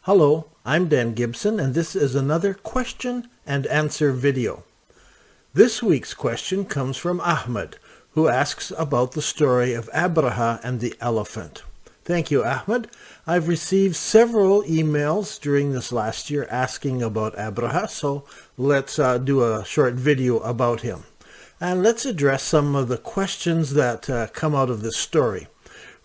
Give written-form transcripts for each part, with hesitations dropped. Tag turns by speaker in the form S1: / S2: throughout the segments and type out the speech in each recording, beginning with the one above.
S1: Hello, I'm Dan Gibson, and this is another question and answer video. This week's question comes from Ahmed, who asks about the story of Abraha and the elephant. Thank you, Ahmed. I've received several emails during this last year asking about Abraha, so let's do a short video about him. And let's address some of the questions that come out of this story.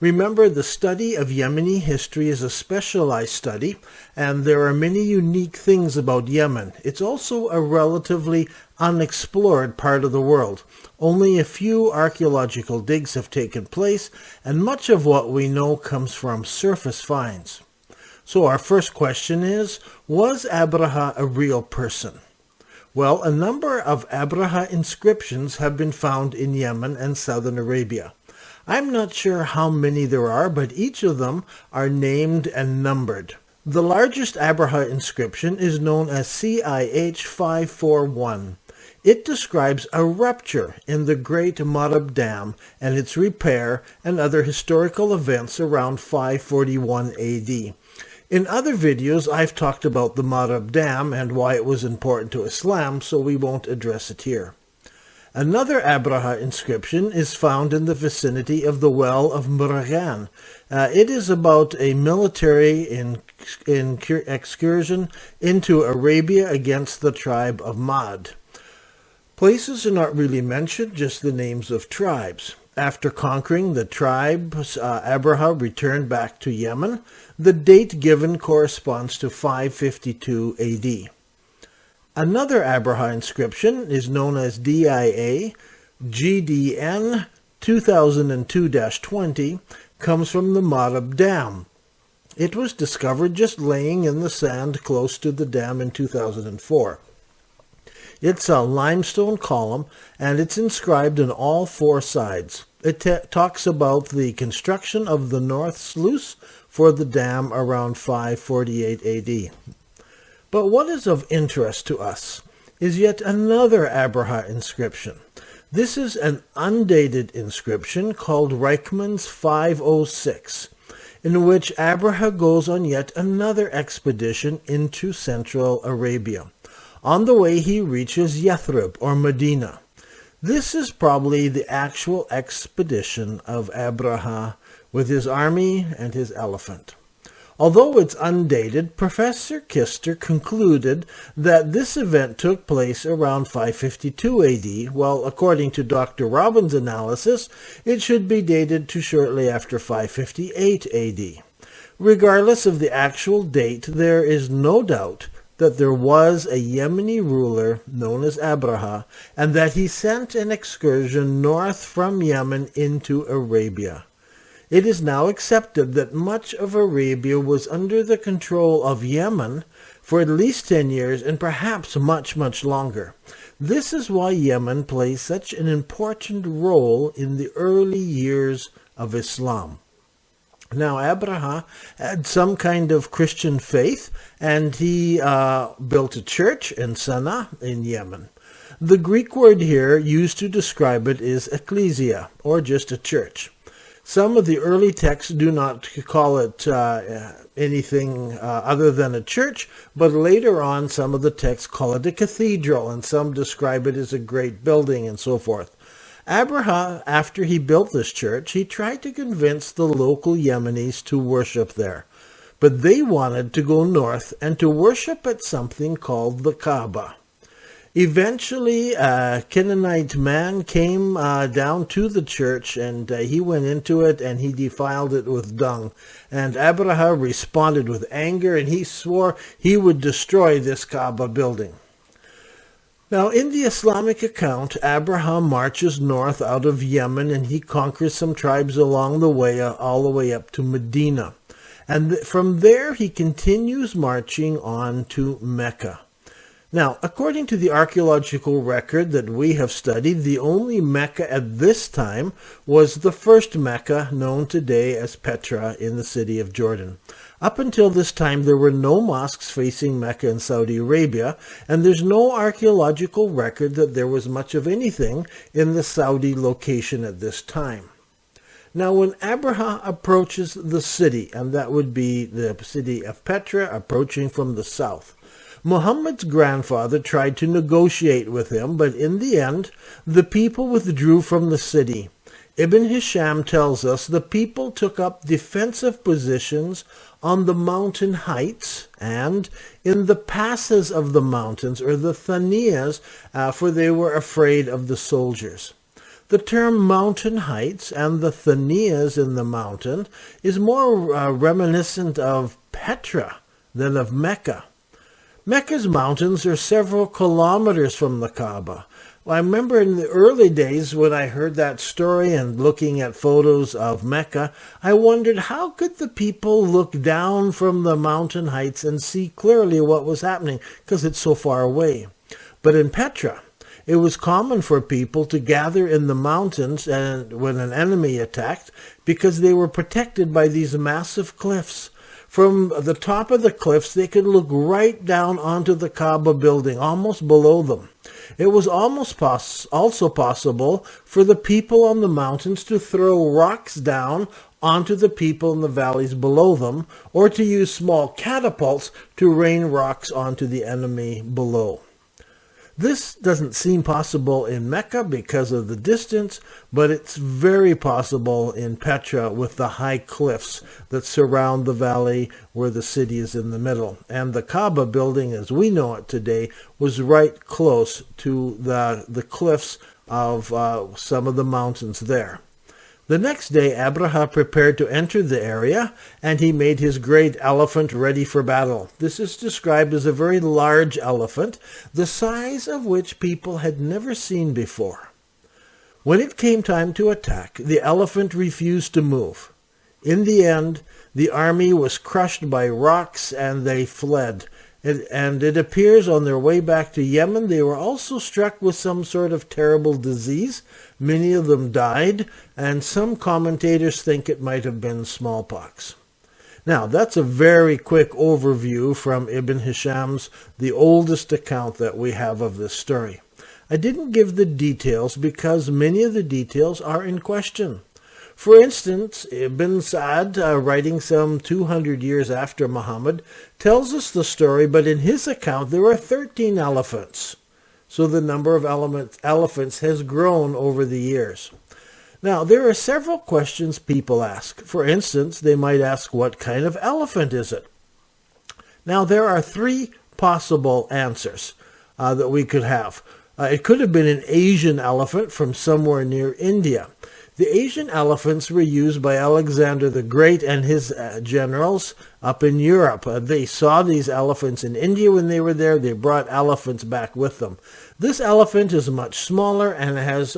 S1: Remember, the study of Yemeni history is a specialized study, and there are many unique things about Yemen. It's also a relatively unexplored part of the world. Only a few archaeological digs have taken place, and much of what we know comes from surface finds. So our first question is, was Abraha a real person? Well, a number of Abraha inscriptions have been found in Yemen and southern Arabia. I'm not sure how many there are, but each of them are named and numbered. The largest Abraha inscription is known as CIH 541. It describes a rupture in the Great Marab Dam and its repair and other historical events around 541 AD. In other videos, I've talked about the Marab Dam and why it was important to Islam, so we won't address it here. Another Abraha inscription is found in the vicinity of the Well of Muragan. It is about a military excursion into Arabia against the tribe of Mad. Places are not really mentioned, just the names of tribes. After conquering the tribes, Abraha returned back to Yemen. The date given corresponds to 552 AD. Another Abraha inscription is known as DIA GDN 2002-20, comes from the Marab Dam. It was discovered just laying in the sand close to the dam in 2004. It's a limestone column, and it's inscribed on all four sides. It talks about the construction of the north sluice for the dam around 548 AD. But what is of interest to us is yet another Abraha inscription. This is an undated inscription called Reichmann's 506, in which Abraha goes on yet another expedition into Central Arabia. On the way he reaches Yathrib, or Medina. This is probably the actual expedition of Abraha with his army and his elephant. Although it's undated, Professor Kister concluded that this event took place around 552 AD, while according to Dr. Robbins' analysis, it should be dated to shortly after 558 AD. Regardless of the actual date, there is no doubt that there was a Yemeni ruler known as Abraha, and that he sent an excursion north from Yemen into Arabia. It is now accepted that much of Arabia was under the control of Yemen for at least 10 years and perhaps much, much longer. This is why Yemen plays such an important role in the early years of Islam. Now, Abraha had some kind of Christian faith, and he built a church in Sana'a in Yemen. The Greek word here used to describe it is ecclesia, or just a church. Some of the early texts do not call it anything other than a church, but later on some of the texts call it a cathedral, and some describe it as a great building and so forth. Abraha, after he built this church, he tried to convince the local Yemenis to worship there. But they wanted to go north and to worship at something called the Kaaba. Eventually, a Canaanite man came down to the church, and he went into it and he defiled it with dung. And Abraha responded with anger, and he swore he would destroy this Kaaba building. Now, in the Islamic account, Abraham marches north out of Yemen, and he conquers some tribes along the way, all the way up to Medina. And from there, he continues marching on to Mecca. Now, according to the archaeological record that we have studied, the only Mecca at this time was the first Mecca known today as Petra in the city of Jordan. Up until this time, there were no mosques facing Mecca in Saudi Arabia, and there's no archaeological record that there was much of anything in the Saudi location at this time. Now, when Abraha approaches the city, and that would be the city of Petra approaching from the south, Muhammad's grandfather tried to negotiate with him, but in the end, the people withdrew from the city. Ibn Hisham tells us the people took up defensive positions on the mountain heights and in the passes of the mountains, or the thaniyas, for they were afraid of the soldiers. The term mountain heights and the thaniyas in the mountain is more reminiscent of Petra than of Mecca. Mecca's mountains are several kilometers from the Kaaba. Well, I remember in the early days when I heard that story and looking at photos of Mecca, I wondered how could the people look down from the mountain heights and see clearly what was happening, because it's so far away. But in Petra, it was common for people to gather in the mountains and when an enemy attacked, because they were protected by these massive cliffs. From the top of the cliffs, they could look right down onto the Kaaba building, almost below them. It was also possible for the people on the mountains to throw rocks down onto the people in the valleys below them, or to use small catapults to rain rocks onto the enemy below. This doesn't seem possible in Mecca because of the distance, but it's very possible in Petra with the high cliffs that surround the valley where the city is in the middle. And the Kaaba building, as we know it today, was right close to the cliffs of some of the mountains there. The next day, Abraha prepared to enter the area, and he made his great elephant ready for battle. This is described as a very large elephant, the size of which people had never seen before. When it came time to attack, the elephant refused to move. In the end, the army was crushed by rocks, and they fled. And it appears on their way back to Yemen, they were also struck with some sort of terrible disease. Many of them died, and some commentators think it might have been smallpox. Now, that's a very quick overview from Ibn Hisham's, the oldest account that we have of this story. I didn't give the details because many of the details are in question. For instance, Ibn Sa'd, writing some 200 years after Muhammad, tells us the story, but in his account there are 13 elephants. So the number of elephants has grown over the years. Now, there are several questions people ask. For instance, they might ask, what kind of elephant is it? Now, there are three possible answers that we could have. It could have been an Asian elephant from somewhere near India. The Asian elephants were used by Alexander the Great and his generals up in Europe. They saw these elephants in India when they were there. They brought elephants back with them. This elephant is much smaller and has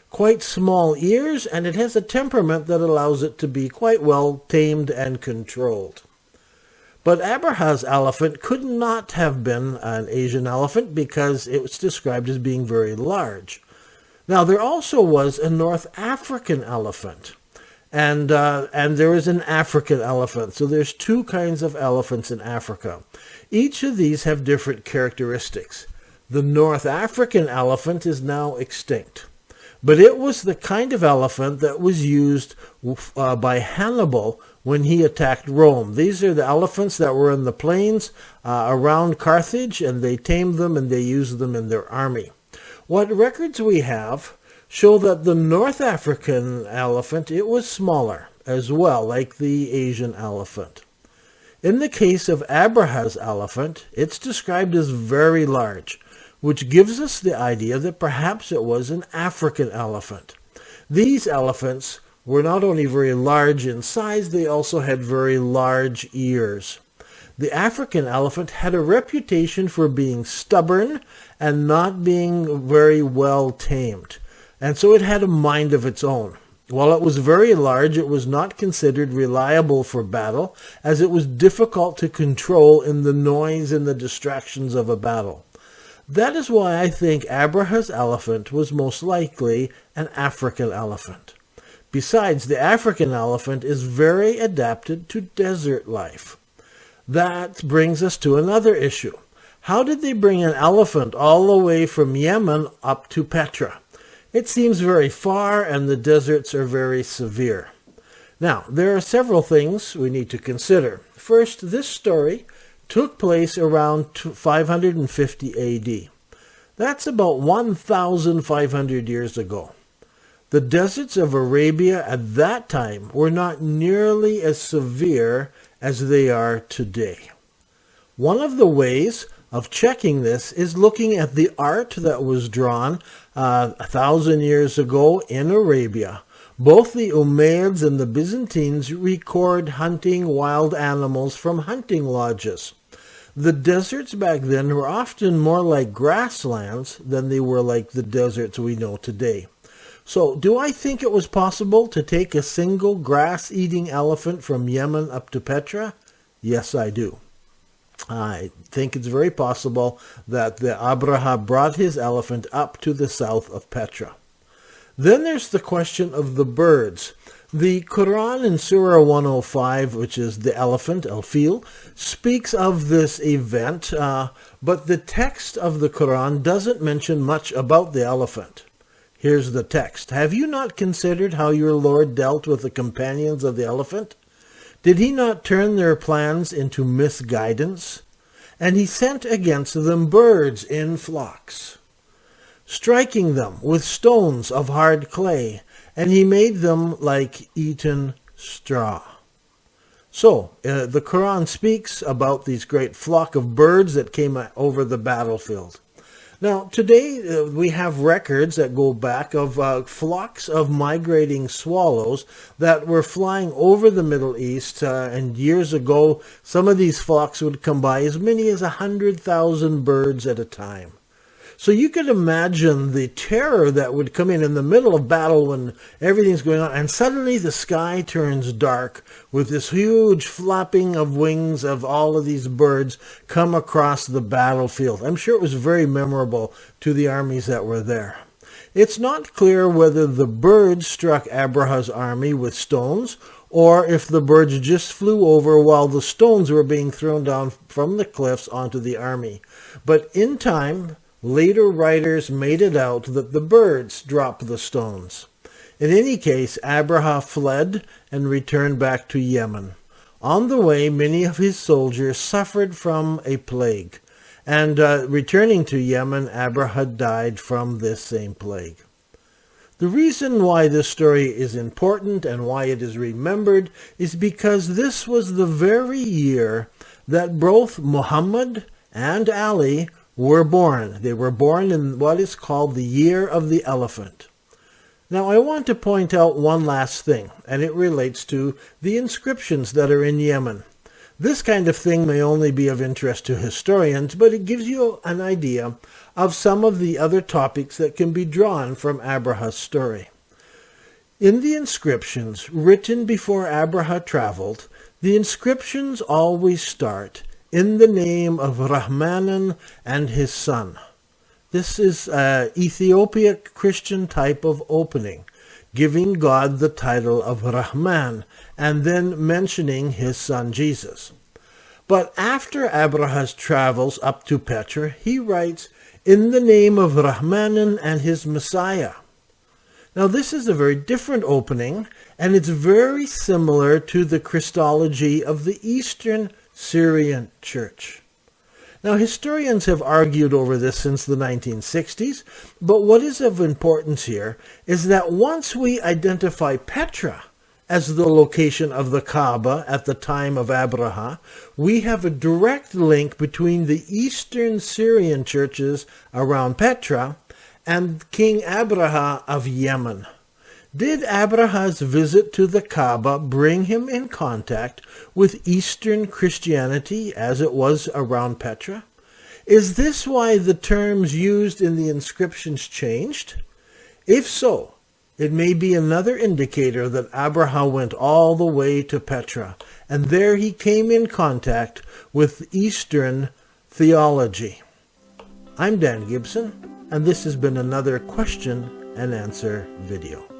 S1: quite small ears, and it has a temperament that allows it to be quite well tamed and controlled. But Abraha's elephant could not have been an Asian elephant because it was described as being very large. Now, there also was a North African elephant, and there is an African elephant. So there's two kinds of elephants in Africa. Each of these have different characteristics. The North African elephant is now extinct, but it was the kind of elephant that was used by Hannibal when he attacked Rome. These are the elephants that were in the plains around Carthage, and they tamed them and they used them in their army. What records we have show that the North African elephant, it was smaller as well, like the Asian elephant. In the case of Abraha's elephant, it's described as very large, which gives us the idea that perhaps it was an African elephant. These elephants were not only very large in size, they also had very large ears. The African elephant had a reputation for being stubborn and not being very well tamed, and so it had a mind of its own. While it was very large, it was not considered reliable for battle, as it was difficult to control in the noise and the distractions of a battle. That is why I think Abraha's elephant was most likely an African elephant. Besides, the African elephant is very adapted to desert life. That brings us to another issue. How did they bring an elephant all the way from Yemen up to Petra? It seems very far, and the deserts are very severe. Now, there are several things we need to consider. First, this story took place around 550 AD. That's about 1,500 years ago. The deserts of Arabia at that time were not nearly as severe as they are today. One of the ways of checking this is looking at the art that was drawn 1,000 years ago in Arabia. Both the Umayyads and the Byzantines record hunting wild animals from hunting lodges. The deserts back then were often more like grasslands than they were like the deserts we know today. So, do I think it was possible to take a single grass-eating elephant from Yemen up to Petra? Yes, I do. I think it's very possible that the Abraha brought his elephant up to the south of Petra. Then there's the question of the birds. The Quran in Surah 105, which is the elephant, al-fil, speaks of this event, but the text of the Quran doesn't mention much about the elephant. Here's the text. Have you not considered how your Lord dealt with the companions of the elephant? Did he not turn their plans into misguidance? And he sent against them birds in flocks, striking them with stones of hard clay, and he made them like eaten straw. So, the Quran speaks about these great flock of birds that came over the battlefield. Now, today we have records that go back of flocks of migrating swallows that were flying over the Middle East, and years ago, some of these flocks would come by as many as 100,000 birds at a time. So you could imagine the terror that would come in the middle of battle when everything's going on, and suddenly the sky turns dark with this huge flapping of wings of all of these birds come across the battlefield. I'm sure it was very memorable to the armies that were there. It's not clear whether the birds struck Abraha's army with stones, or if the birds just flew over while the stones were being thrown down from the cliffs onto the army. But in time, later writers made it out that the birds dropped the stones. In any case, Abraha fled and returned back to Yemen. On the way, many of his soldiers suffered from a plague, and returning to Yemen, Abraha died from this same plague. The reason why this story is important and why it is remembered is because this was the very year that both Muhammad and Ali were born. They were born in what is called the Year of the Elephant. Now, I want to point out one last thing, and it relates to the inscriptions that are in Yemen. This kind of thing may only be of interest to historians, but it gives you an idea of some of the other topics that can be drawn from Abraha's story. In the inscriptions written before Abraha traveled, the inscriptions always start in the name of Rahmanan and his son. This is an Ethiopian Christian type of opening, giving God the title of Rahman and then mentioning his son Jesus. But after Abraha's travels up to Petra, he writes, in the name of Rahmanan and his Messiah. Now this is a very different opening, and it's very similar to the Christology of the Eastern Syrian Church. Now, historians have argued over this since the 1960s, but what is of importance here is that once we identify Petra as the location of the Kaaba at the time of Abraha, we have a direct link between the Eastern Syrian churches around Petra and King Abraha of Yemen. Did Abraha's visit to the Kaaba bring him in contact with Eastern Christianity as it was around Petra? Is this why the terms used in the inscriptions changed? If so, it may be another indicator that Abraha went all the way to Petra, and there he came in contact with Eastern theology. I'm Dan Gibson, and this has been another question and answer video.